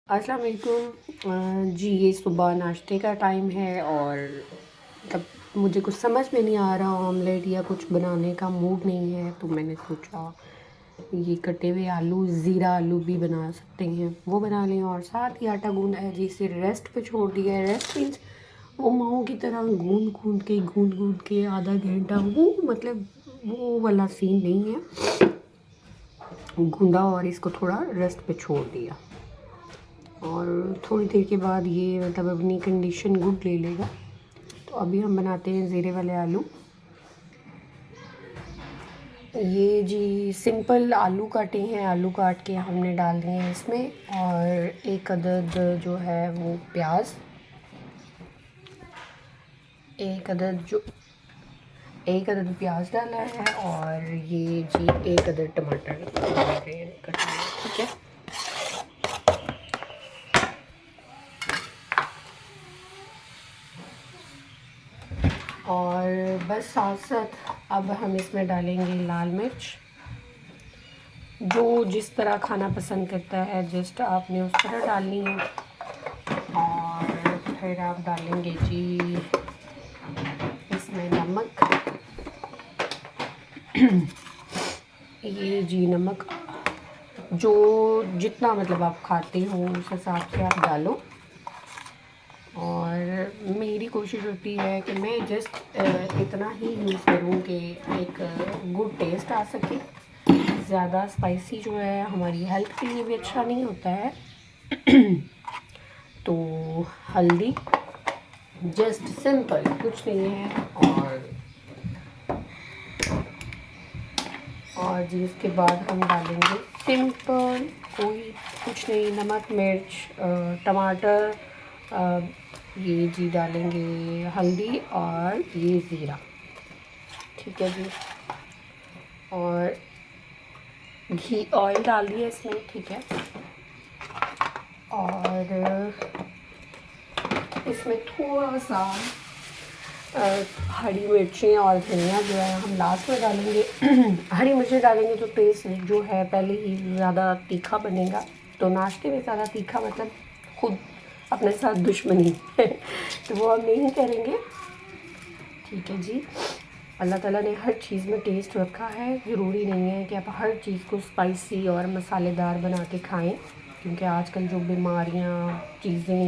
अस्सलाम वालेकुम जी। ये सुबह नाश्ते का टाइम है और तब मुझे कुछ समझ में नहीं आ रहा, ऑमलेट या कुछ बनाने का मूड नहीं है, तो मैंने सोचा ये कटे हुए आलू, ज़ीरा आलू भी बना सकते हैं, वो बना लें। और साथ ही आटा गूंदा है जी, इसे रेस्ट पे छोड़ दिया है। रेस्ट मीन्स वो माओ की तरह गूंद के आधा घंटा, वो मतलब वो वाला सीन नहीं है। गूंदा और इसको थोड़ा रेस्ट पे छोड़ दिया और थोड़ी देर के बाद ये मतलब अपनी कंडीशन गुड ले लेगा। तो अभी हम बनाते हैं ज़ीरे वाले आलू। ये जी सिंपल आलू काटे हैं, आलू काट के हमने डाल दिए हैं इसमें। और एक अदद जो है वो प्याज, एक अदद प्याज डाला है। और ये जी एक अदद टमाटर डाल रहे हैं कटे हुए, ठीक है। और बस साथ साथ अब हम इसमें डालेंगे लाल मिर्च। जो जिस तरह खाना पसंद करता है जस्ट आपने उस तरह डालनी है। और फिर आप डालेंगे जी इसमें नमक। ये जी नमक जो जितना मतलब आप खाते हो उस हिसाब से आप डालो। और मेरी कोशिश होती है कि मैं जस्ट इतना ही यूज़ करूँ कि एक गुड टेस्ट आ सके। ज़्यादा स्पाइसी जो है हमारी हेल्थ के लिए भी अच्छा नहीं होता है। तो हल्दी, जस्ट सिंपल, कुछ नहीं है। और जी इसके बाद हम डालेंगे सिंपल, कोई कुछ नहीं, नमक मिर्च टमाटर, ये जी डालेंगे हल्दी और ये ज़ीरा, ठीक है जी। और घी ऑयल डाल दिया इसमें, ठीक है। और इसमें थोड़ा सा हरी मिर्चें और धनिया जो है हम लास्ट में डालेंगे। हरी मिर्चें डालेंगे तो टेस्ट जो है पहले ही ज़्यादा तीखा बनेगा। तो नाश्ते में ज़्यादा तीखा मतलब खुद अपने साथ दुश्मनी तो वो हम नहीं करेंगे, ठीक है जी। अल्लाह ताला ने हर चीज़ में टेस्ट रखा है। ज़रूरी नहीं है कि आप हर चीज़ को स्पाइसी और मसालेदार बना के खाएं, क्योंकि आजकल जो बीमारियां चीज़ें